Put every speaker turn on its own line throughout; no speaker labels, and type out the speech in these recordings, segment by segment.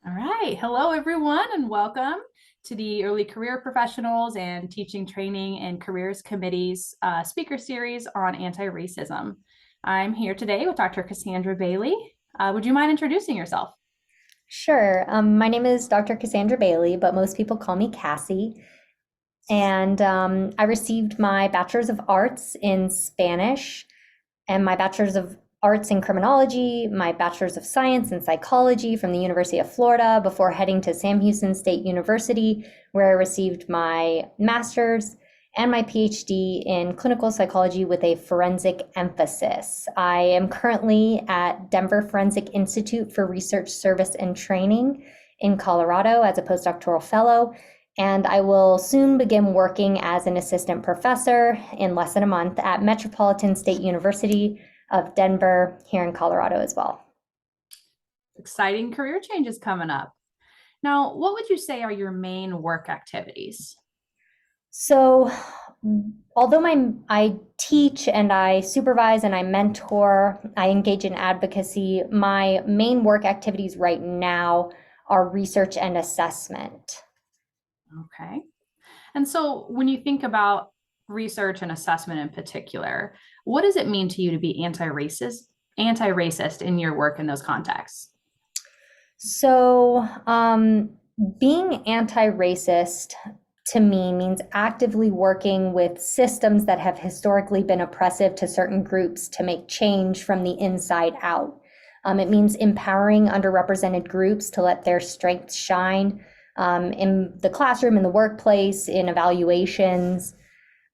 All right. Hello, everyone, and welcome to the Early Career Professionals and Teaching, Training, and Careers Committee's speaker series on anti-racism. I'm here today with Dr. Cassandra Bailey. Would you mind introducing yourself?
Sure. My name is Dr. Cassandra Bailey, but most people call me Cassie. And I received my Bachelor's of Arts in Spanish and my Bachelor's of Arts in Criminology, my Bachelor's of Science in Psychology from the University of Florida before heading to Sam Houston State University, where I received my Master's and my PhD in clinical psychology with a forensic emphasis. I am currently at Denver Forensic Institute for Research Service and Training in Colorado as a postdoctoral fellow, and I will soon begin working as an assistant professor in less than a month at Metropolitan State University of Denver here in Colorado as well.
Exciting career changes coming up. Now, what would you say are your main work activities?
So, although I teach and I supervise and I mentor, I engage in advocacy, my main work activities right now are research and assessment.
Okay. And so when you think about research and assessment in particular, what does it mean to you to be anti-racist in your work in those contexts?
So, being anti-racist to me means actively working with systems that have historically been oppressive to certain groups to make change from the inside out. It means empowering underrepresented groups to let their strengths shine in the classroom, in the workplace, in evaluations.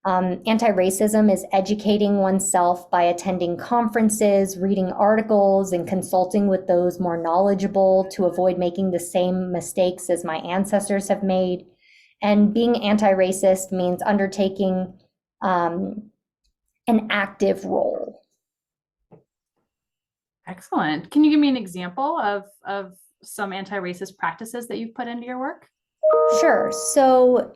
Anti-racism is educating oneself by attending conferences, reading articles, and consulting with those more knowledgeable to avoid making the same mistakes as my ancestors have made. And being anti-racist means undertaking an active role.
Excellent. Can you give me an example of some anti-racist practices that you've put into your work?
Sure. So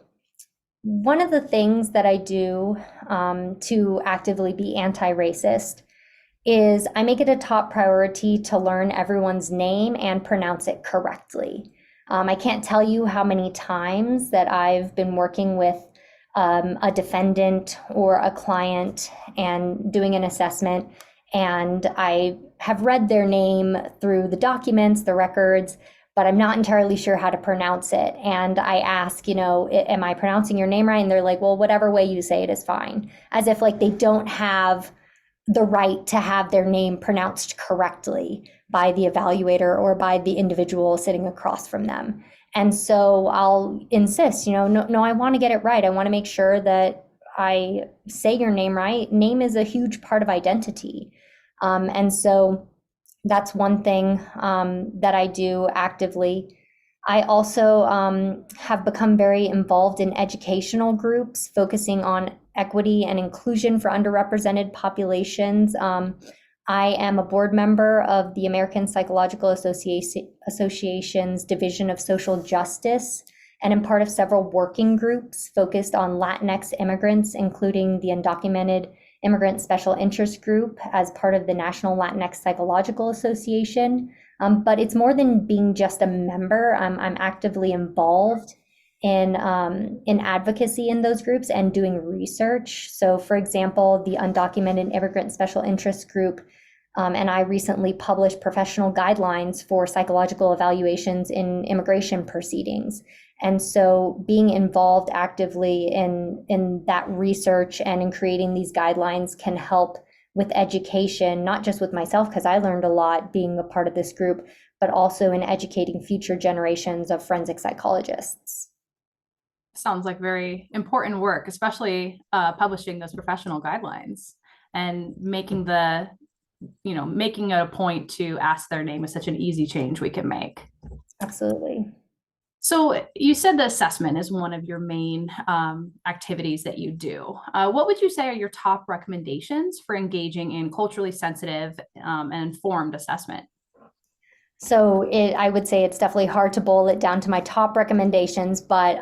one of the things that I do to actively be anti-racist is I make it a top priority to learn everyone's name and pronounce it correctly. I can't tell you how many times that I've been working with a defendant or a client and doing an assessment, and I have read their name through the documents, the records, but I'm not entirely sure how to pronounce it. And I ask, am I pronouncing your name right? And they're like, well, whatever way you say it is fine. As if like they don't have the right to have their name pronounced correctly by the evaluator or by the individual sitting across from them. And so I'll insist, no, I want to get it right. I want to make sure that I say your name right. Name is a huge part of identity. And so that's one thing that I do actively. I also have become very involved in educational groups focusing on equity and inclusion for underrepresented populations. I am a board member of the American Psychological Association's Division of Social Justice, and am part of several working groups focused on Latinx immigrants, including the Undocumented Immigrant Special Interest Group as part of the National Latinx Psychological Association. But it's more than being just a member. I'm actively involved in advocacy in those groups and doing research. So, for example, the Undocumented Immigrant Special Interest Group and I recently published professional guidelines for psychological evaluations in immigration proceedings. And so being involved actively in that research and in creating these guidelines can help with education, not just with myself, because I learned a lot being a part of this group, but also in educating future generations of forensic psychologists.
Sounds like very important work, especially publishing those professional guidelines and making it a point to ask their name is such an easy change we can make.
Absolutely.
So you said the assessment is one of your main activities that you do. What would you say are your top recommendations for engaging in culturally sensitive and informed assessment?
So I would say it's definitely hard to boil it down to my top recommendations, but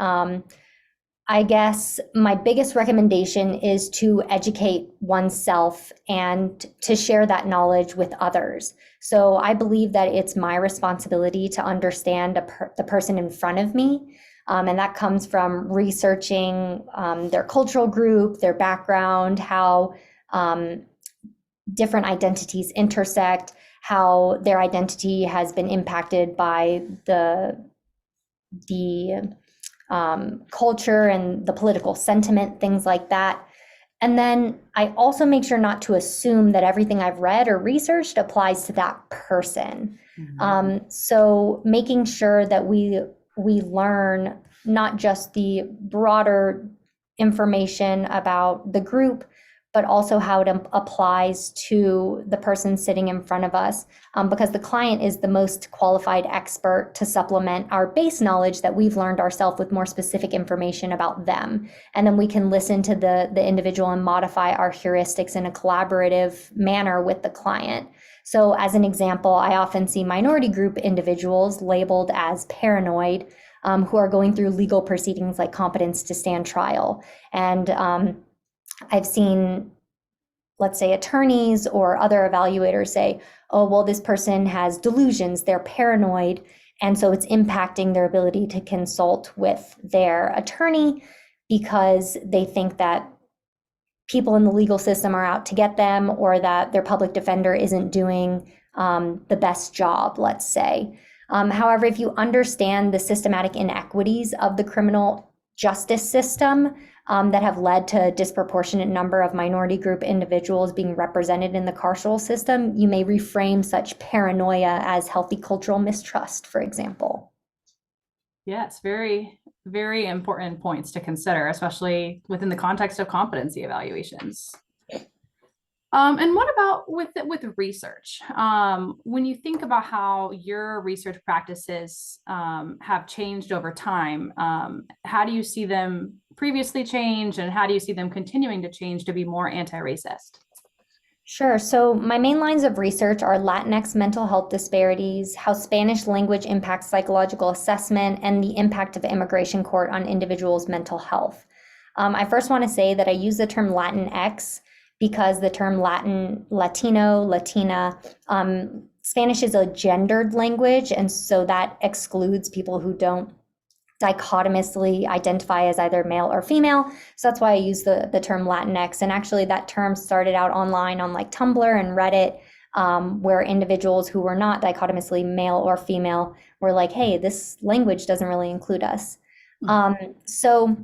I guess my biggest recommendation is to educate oneself and to share that knowledge with others. So I believe that it's my responsibility to understand the person in front of me. And that comes from researching their cultural group, their background, how different identities intersect, how their identity has been impacted by the culture and the political sentiment, things like that. And then I also make sure not to assume that everything I've read or researched applies to that person. So making sure that we learn not just the broader information about the group, but also how it applies to the person sitting in front of us, because the client is the most qualified expert to supplement our base knowledge that we've learned ourselves with more specific information about them. And then we can listen to the individual and modify our heuristics in a collaborative manner with the client. So as an example, I often see minority group individuals labeled as paranoid, who are going through legal proceedings like competence to stand trial. And I've seen, let's say, attorneys or other evaluators say, oh, well, this person has delusions, they're paranoid, and so it's impacting their ability to consult with their attorney because they think that people in the legal system are out to get them, or that their public defender isn't doing the best job, let's say. However, if you understand the systematic inequities of the criminal justice system that have led to a disproportionate number of minority group individuals being represented in the carceral system, you may reframe such paranoia as healthy cultural mistrust, for example.
Yes, very, very important points to consider, especially within the context of competency evaluations. And what about with research? When you think about how your research practices have changed over time, how do you see them previously change, and how do you see them continuing to change to be more anti-racist?
Sure. So my main lines of research are Latinx mental health disparities, how Spanish language impacts psychological assessment, and the impact of immigration court on individuals' mental health. I first want to say that I use the term Latinx because the term Latin, Latino, Latina, Spanish is a gendered language, and so that excludes people who don't dichotomously identify as either male or female. So that's why I use the term Latinx. And actually that term started out online on like Tumblr and Reddit, where individuals who were not dichotomously male or female were like, hey, this language doesn't really include us. So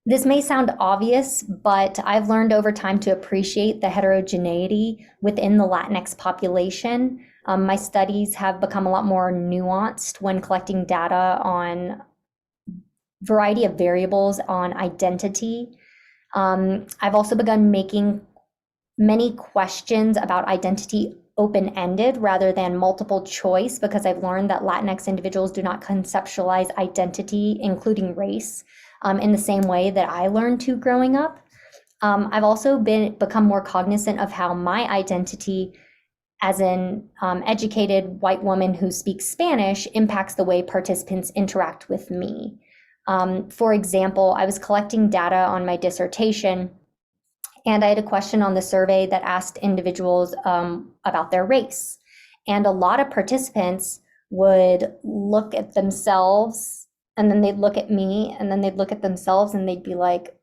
this may sound obvious, but I've learned over time to appreciate the heterogeneity within the Latinx population. My studies have become a lot more nuanced when collecting data on variety of variables on identity. I've also begun making many questions about identity open-ended rather than multiple choice, because I've learned that Latinx individuals do not conceptualize identity, including race, in the same way that I learned to growing up. I've also become more cognizant of how my identity as an educated white woman who speaks Spanish impacts the way participants interact with me. For example, I was collecting data on my dissertation, and I had a question on the survey that asked individuals about their race. And a lot of participants would look at themselves, and then they'd look at me, and then they'd look at themselves, and they'd be like,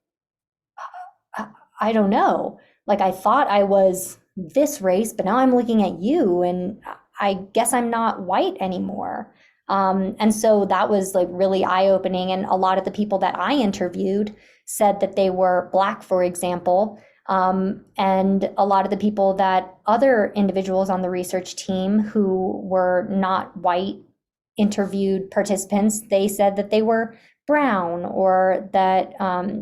I don't know. Like, I thought I was this race, but now I'm looking at you, and I guess I'm not white anymore. And so that was like really eye-opening. And a lot of the people that I interviewed said that they were Black, for example. And a lot of the people that other individuals on the research team who were not white interviewed participants, they said that they were brown or that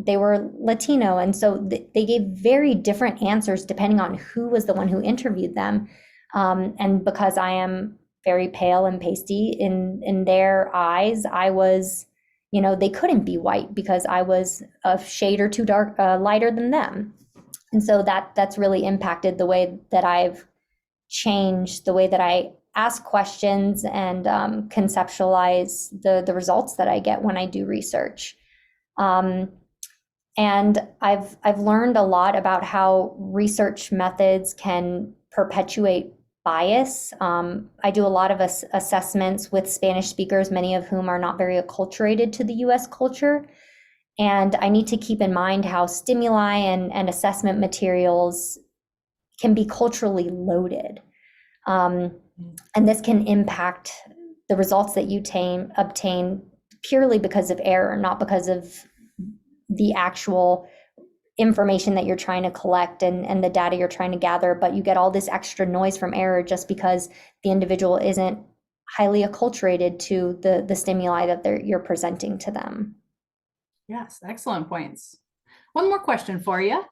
they were Latino. And so they gave very different answers depending on who was the one who interviewed them. And because I am very pale and pasty in their eyes, I was, they couldn't be white because I was a shade or two lighter than them. And so that's really impacted the way that I've changed the way that I ask questions and conceptualize the results that I get when I do research. Um, and I've learned a lot about how research methods can perpetuate bias. I do a lot of assessments with Spanish speakers, many of whom are not very acculturated to the US culture. And I need to keep in mind how stimuli and assessment materials can be culturally loaded. And this can impact the results that you obtain purely because of error, not because of the actual information that you're trying to collect and the data you're trying to gather, but you get all this extra noise from error just because the individual isn't highly acculturated to the stimuli that you're presenting to them.
Yes, excellent points. One more question for you.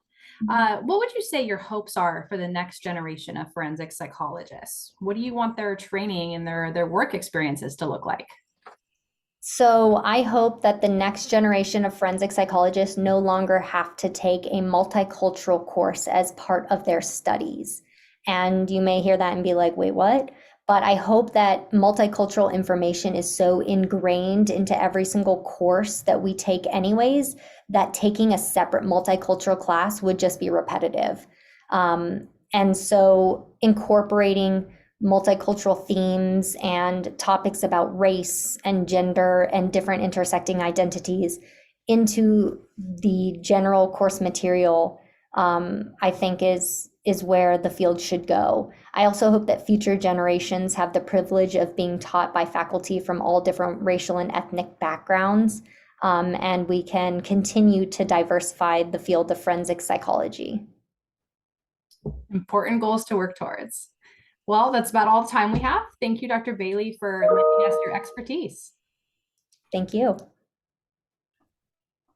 What would you say your hopes are for the next generation of forensic psychologists? What do you want their training and their work experiences to look like?
So I hope that the next generation of forensic psychologists no longer have to take a multicultural course as part of their studies. And you may hear that and be like, wait, what? But I hope that multicultural information is so ingrained into every single course that we take anyways, that taking a separate multicultural class would just be repetitive. And so incorporating multicultural themes and topics about race and gender and different intersecting identities into the general course material, I think is where the field should go. I also hope that future generations have the privilege of being taught by faculty from all different racial and ethnic backgrounds, and we can continue to diversify the field of forensic psychology.
Important goals to work towards. Well, that's about all the time we have. Thank you, Dr. Bailey, for lending us your expertise.
Thank you.